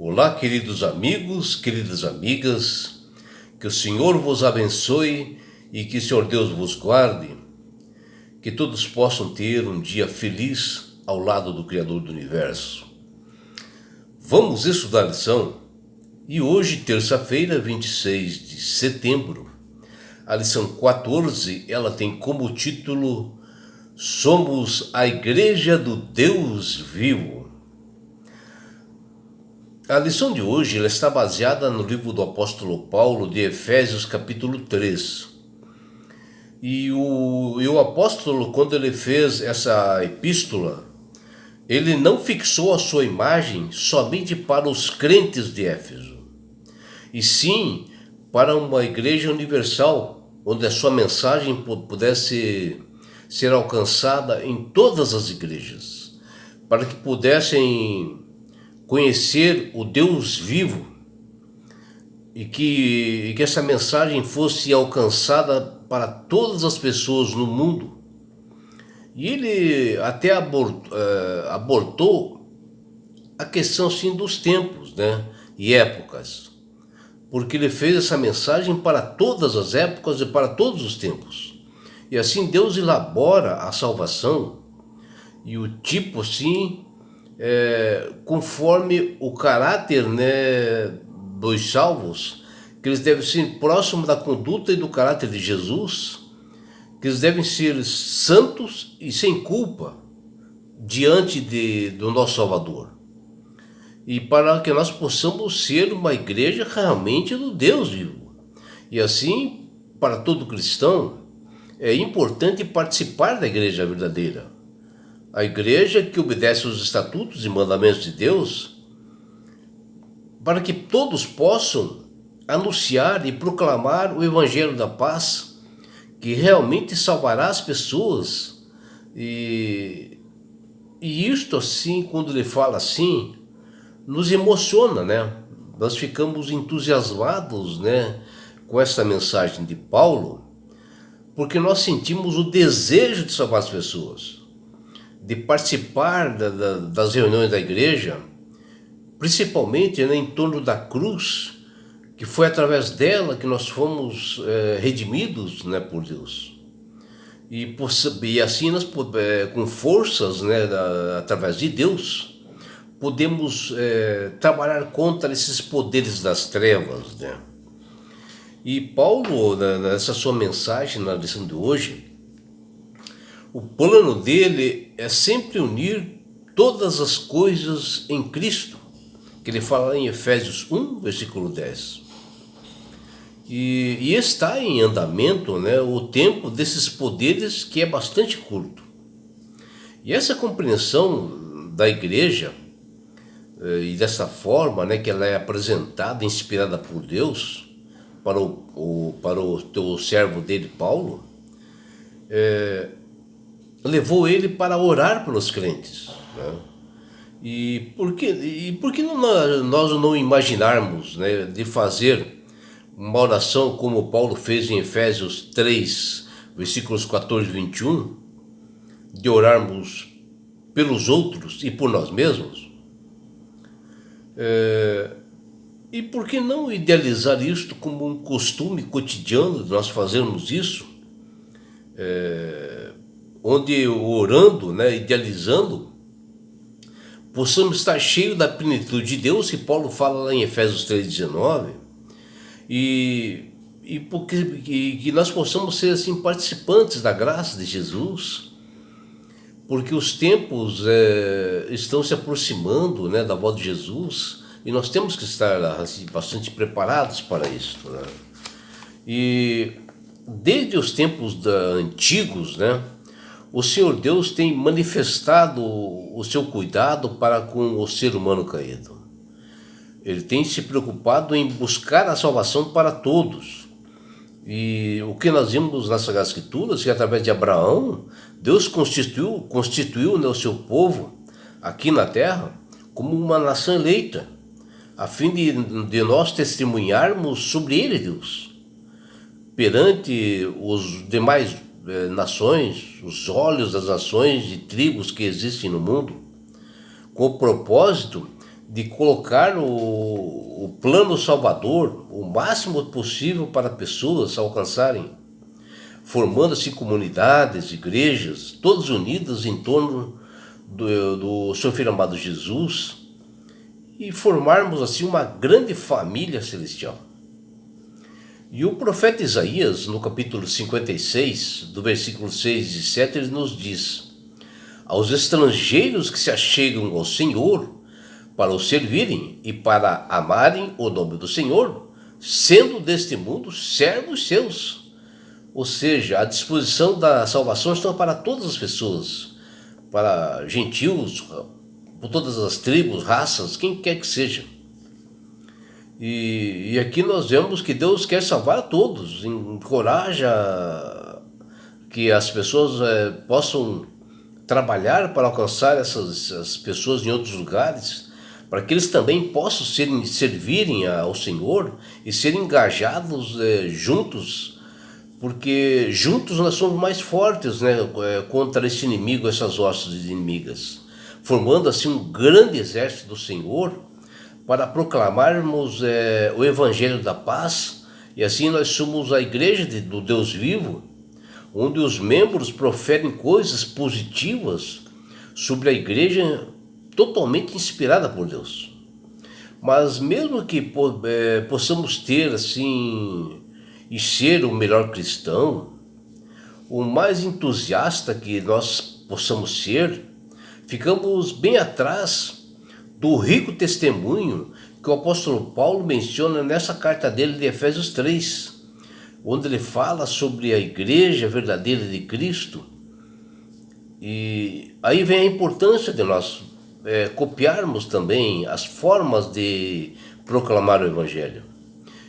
Olá, queridos amigos, queridas amigas, que o Senhor vos abençoe e que o Senhor Deus vos guarde, que todos possam ter um dia feliz ao lado do Criador do Universo. Vamos estudar a lição e hoje, terça-feira, 26 de setembro, a lição 14, ela tem como título Somos a Igreja do Deus Vivo. A lição de hoje ela está baseada no livro do apóstolo Paulo de Efésios capítulo 3. E o apóstolo, quando ele fez essa epístola, ele não fixou a sua imagem somente para os crentes de Éfeso, e sim para uma igreja universal, onde a sua mensagem pudesse ser alcançada em todas as igrejas, para que pudessem conhecer o Deus vivo e que essa mensagem fosse alcançada para todas as pessoas no mundo. E ele até abortou a questão sim dos tempos, né, e épocas, porque ele fez essa mensagem para todas as épocas e para todos os tempos. E assim Deus elabora a salvação e o tipo assim, conforme o caráter, né, dos salvos, que eles devem ser próximos da conduta e do caráter de Jesus, que eles devem ser santos e sem culpa diante do nosso Salvador, e para que nós possamos ser uma igreja realmente do Deus vivo. E assim, para todo cristão, é importante participar da igreja verdadeira, a igreja que obedece aos estatutos e mandamentos de Deus, para que todos possam anunciar e proclamar o evangelho da paz, que realmente salvará as pessoas. E isto assim, quando ele fala assim, nos emociona, né? Nós ficamos entusiasmados, né, com essa mensagem de Paulo, porque nós sentimos o desejo de salvar as pessoas, de participar das reuniões da igreja, principalmente, né, em torno da cruz, que foi através dela que nós fomos redimidos, né, por Deus. E assim nós, com forças, né, através de Deus, podemos trabalhar contra esses poderes das trevas, né? E Paulo, nessa sua mensagem, na lição de hoje, o plano dele é sempre unir todas as coisas em Cristo, que ele fala em Efésios 1, versículo 10. E está em andamento, né, o tempo desses poderes, que é bastante curto. E essa compreensão da igreja, e dessa forma, né, que ela é apresentada, inspirada por Deus, para o teu servo dele, Paulo, levou ele para orar pelos crentes, né? E por que nós não imaginarmos, né, de fazer uma oração como Paulo fez em Efésios 3, versículos 14 e 21, de orarmos pelos outros e por nós mesmos? E por que não idealizar isto como um costume cotidiano de nós fazermos isso? Onde orando, né, idealizando, possamos estar cheios da plenitude de Deus, que Paulo fala lá em Efésios 3,19, e que nós possamos ser assim participantes da graça de Jesus, porque os tempos estão se aproximando, né, da volta de Jesus, e nós temos que estar assim, bastante preparados para isso, né? E desde os tempos antigos, né, o Senhor Deus tem manifestado o seu cuidado para com o ser humano caído. Ele tem se preocupado em buscar a salvação para todos. E o que nós vimos nas Sagradas Escrituras, que através de Abraão, Deus constituiu, né, o seu povo aqui na terra como uma nação eleita, a fim de nós testemunharmos sobre ele, Deus, perante os demais nações, os olhos das nações e tribos que existem no mundo, com o propósito de colocar o plano salvador o máximo possível para pessoas alcançarem, formando assim comunidades, igrejas, todas unidas em torno do seu Filho amado Jesus, e formarmos assim uma grande família celestial. E o profeta Isaías, no capítulo 56, do versículo 6 e 7, ele nos diz: aos estrangeiros que se achegam ao Senhor para o servirem e para amarem o nome do Senhor, sendo deste mundo servos seus. Ou seja, a disposição da salvação está para todas as pessoas, para gentios, por todas as tribos, raças, quem quer que seja. E aqui nós vemos que Deus quer salvar a todos, encoraja que as pessoas possam trabalhar para alcançar essas pessoas em outros lugares, para que eles também possam servirem ao Senhor e serem engajados juntos, porque juntos nós somos mais fortes, né, contra esse inimigo, essas hostes inimigas, formando assim um grande exército do Senhor, para proclamarmos o Evangelho da Paz, e assim nós somos a igreja do Deus vivo, onde os membros proferem coisas positivas sobre a igreja totalmente inspirada por Deus. Mas mesmo que possamos ter assim e ser o melhor cristão, o mais entusiasta que nós possamos ser, ficamos bem atrás do rico testemunho que o apóstolo Paulo menciona nessa carta dele de Efésios 3, onde ele fala sobre a igreja verdadeira de Cristo. E aí vem a importância de nós copiarmos também as formas de proclamar o Evangelho.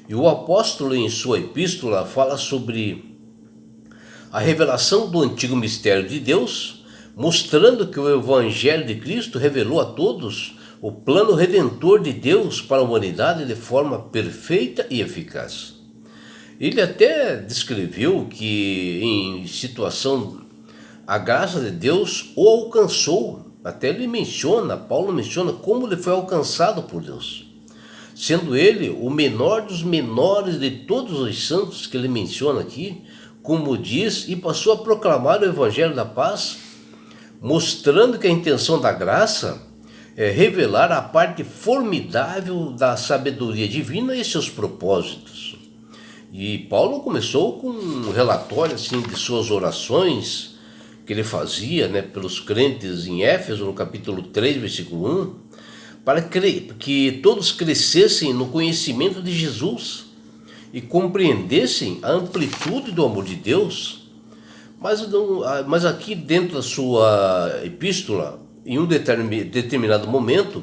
E o apóstolo, em sua epístola, fala sobre a revelação do antigo mistério de Deus, mostrando que o Evangelho de Cristo revelou a todos o plano redentor de Deus para a humanidade de forma perfeita e eficaz. Ele até descreveu que em situação a graça de Deus o alcançou. Até Paulo menciona como ele foi alcançado por Deus, sendo ele o menor dos menores de todos os santos que ele menciona aqui, como diz, e passou a proclamar o Evangelho da Paz, mostrando que a intenção da graça revelar a parte formidável da sabedoria divina e seus propósitos. E Paulo começou com um relatório assim, de suas orações que ele fazia, né, pelos crentes em Éfeso, no capítulo 3, versículo 1, para que todos crescessem no conhecimento de Jesus e compreendessem a amplitude do amor de Deus. Mas aqui dentro da sua epístola, em um determinado momento,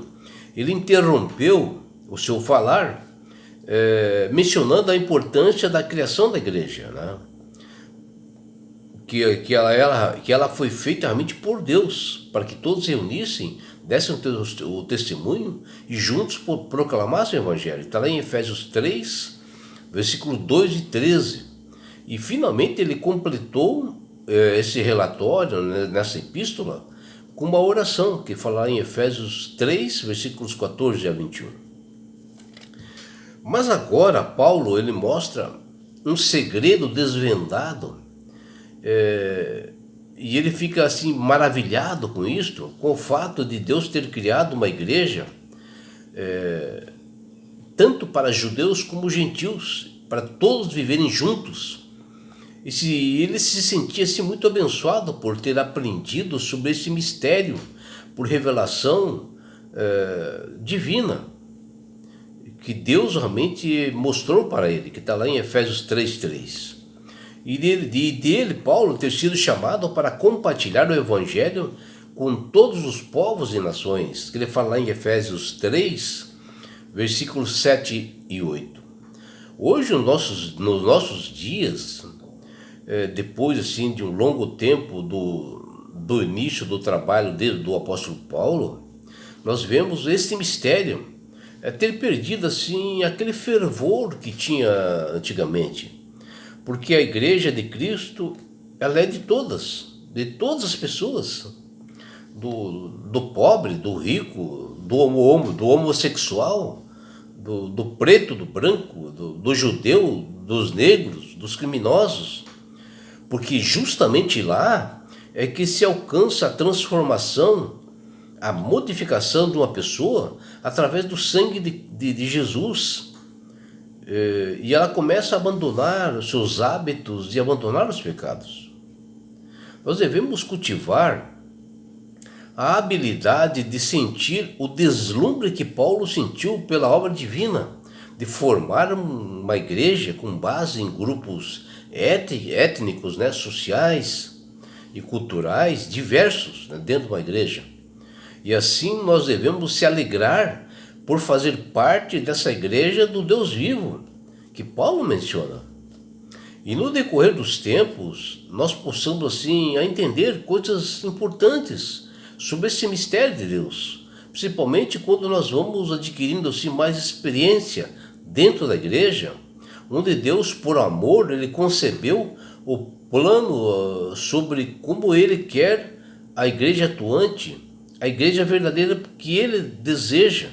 ele interrompeu o seu falar, mencionando a importância da criação da igreja, né? Que ela foi feita realmente por Deus, para que todos se reunissem, dessem o testemunho e juntos proclamassem o Evangelho. Está lá em Efésios 3, versículos 2 e 13. E finalmente ele completou esse relatório, né, nessa epístola, com uma oração que fala em Efésios 3, versículos 14 a 21. Mas agora Paulo ele mostra um segredo desvendado, e ele fica assim maravilhado com isto, com o fato de Deus ter criado uma igreja tanto para judeus como gentios, para todos viverem juntos. E ele se sentia assim, muito abençoado por ter aprendido sobre esse mistério por revelação divina, que Deus realmente mostrou para ele, que está lá em Efésios 3:3. E dele, Paulo, ter sido chamado para compartilhar o Evangelho com todos os povos e nações, que ele fala lá em Efésios 3, versículos 7 e 8. Hoje, nos nossos dias, depois assim, de um longo tempo do início do trabalho do apóstolo Paulo, nós vemos esse mistério ter perdido assim, aquele fervor que tinha antigamente. Porque a igreja de Cristo, ela é de todas as pessoas. do pobre, do rico, do homossexual, do preto, do branco, do judeu, dos negros, dos criminosos. Porque justamente lá é que se alcança a transformação, a modificação de uma pessoa através do sangue de Jesus. E ela começa a abandonar os seus hábitos e abandonar os pecados. Nós devemos cultivar a habilidade de sentir o deslumbre que Paulo sentiu pela obra divina, de formar uma igreja com base em grupos étnicos, né, sociais e culturais diversos, né, dentro de uma igreja. E assim nós devemos se alegrar por fazer parte dessa igreja do Deus vivo, que Paulo menciona. E no decorrer dos tempos, nós possamos assim a entender coisas importantes sobre esse mistério de Deus, principalmente quando nós vamos adquirindo assim mais experiência dentro da igreja, onde Deus, por amor, ele concebeu o plano sobre como ele quer a igreja atuante, a igreja verdadeira que ele deseja.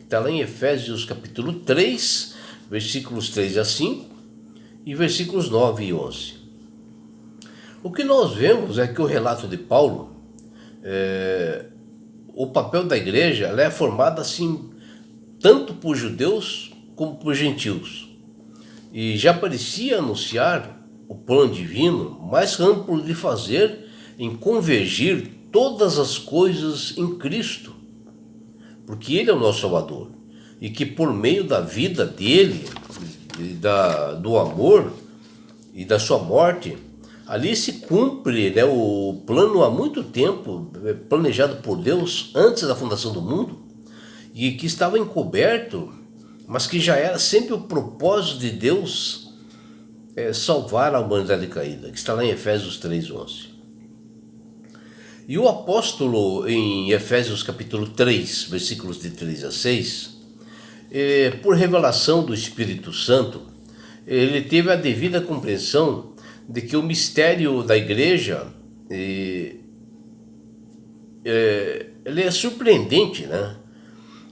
Está lá em Efésios capítulo 3, versículos 3 a 5 e versículos 9 e 11. O que nós vemos é que o relato de Paulo, o papel da igreja, ela é formada assim tanto por judeus como por gentios. E já parecia anunciar o plano divino mais amplo de fazer em convergir todas as coisas em Cristo, porque Ele é o nosso Salvador, e que por meio da vida dele, do amor e da sua morte, ali se cumpre, né, o plano há muito tempo planejado por Deus antes da fundação do mundo, e que estava encoberto, mas que já era sempre o propósito de Deus salvar a humanidade caída, que está lá em Efésios 3:11. E o apóstolo, em Efésios capítulo 3, versículos de 3 a 6, por revelação do Espírito Santo, ele teve a devida compreensão de que o mistério da igreja ele é surpreendente, né?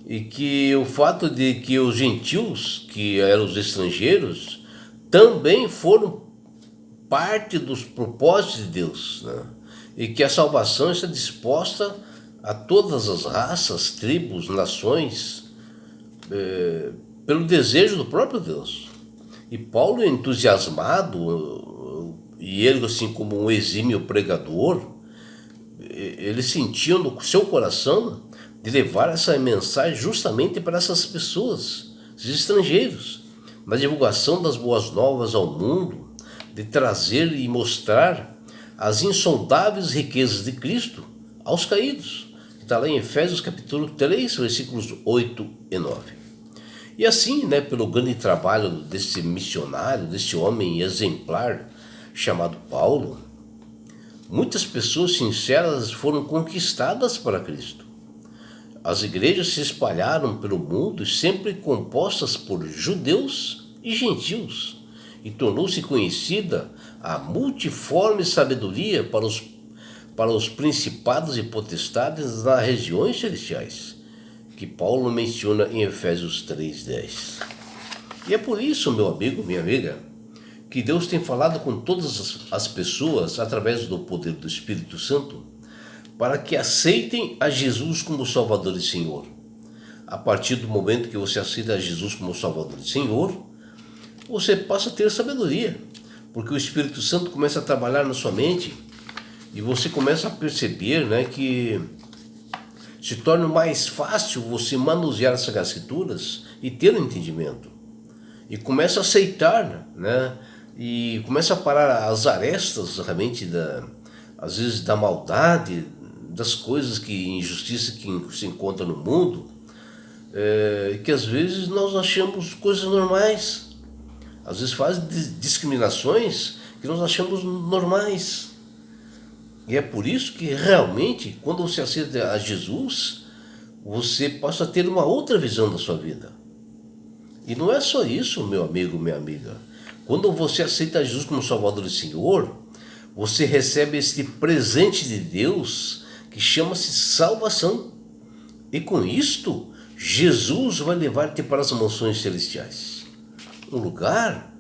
E que o fato de que os gentios, que eram os estrangeiros, também foram parte dos propósitos de Deus, né? E que a salvação está disposta a todas as raças, tribos, nações, pelo desejo do próprio Deus. E Paulo, entusiasmado, e ele assim como um exímio pregador, ele sentia no seu coração de levar essa mensagem justamente para essas pessoas, esses estrangeiros, na divulgação das boas novas ao mundo, de trazer e mostrar as insondáveis riquezas de Cristo aos caídos. Está lá em Efésios capítulo 3, versículos 8 e 9. E assim, né, pelo grande trabalho desse missionário, desse homem exemplar chamado Paulo, muitas pessoas sinceras foram conquistadas para Cristo. As igrejas se espalharam pelo mundo, sempre compostas por judeus e gentios, e tornou-se conhecida a multiforme sabedoria para os principados e potestades nas regiões celestiais, que Paulo menciona em Efésios 3:10. E é por isso, meu amigo, minha amiga, que Deus tem falado com todas as pessoas através do poder do Espírito Santo, para que aceitem a Jesus como Salvador e Senhor. A partir do momento que você aceita a Jesus como Salvador e Senhor, você passa a ter sabedoria, porque o Espírito Santo começa a trabalhar na sua mente e você começa a perceber, né, que se torna mais fácil você manusear essas escrituras e ter um entendimento. E começa a aceitar, né, e começa a parar as arestas realmente às vezes da maldade, das coisas injustiça que se encontra no mundo, que às vezes nós achamos coisas normais. Às vezes fazem discriminações que nós achamos normais. E é por isso que realmente, quando você aceita a Jesus, você passa a ter uma outra visão da sua vida. E não é só isso, meu amigo, minha amiga. Quando você aceita Jesus como Salvador e Senhor, você recebe esse presente de Deus, que que chama-se salvação. E com isto, Jesus vai levar-te para as mansões celestiais. Um lugar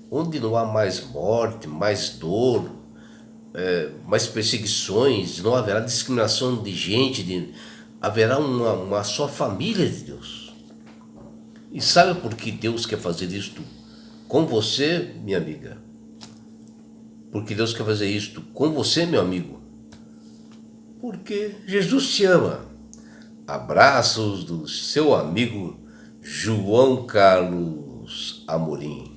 onde não há mais morte, mais dor, mais perseguições, não haverá discriminação de gente, haverá uma só família de Deus. E sabe por que Deus quer fazer isto com você, minha amiga? Porque Deus quer fazer isto com você, meu amigo? Porque Jesus te ama. Abraços do seu amigo João Carlos Amorim.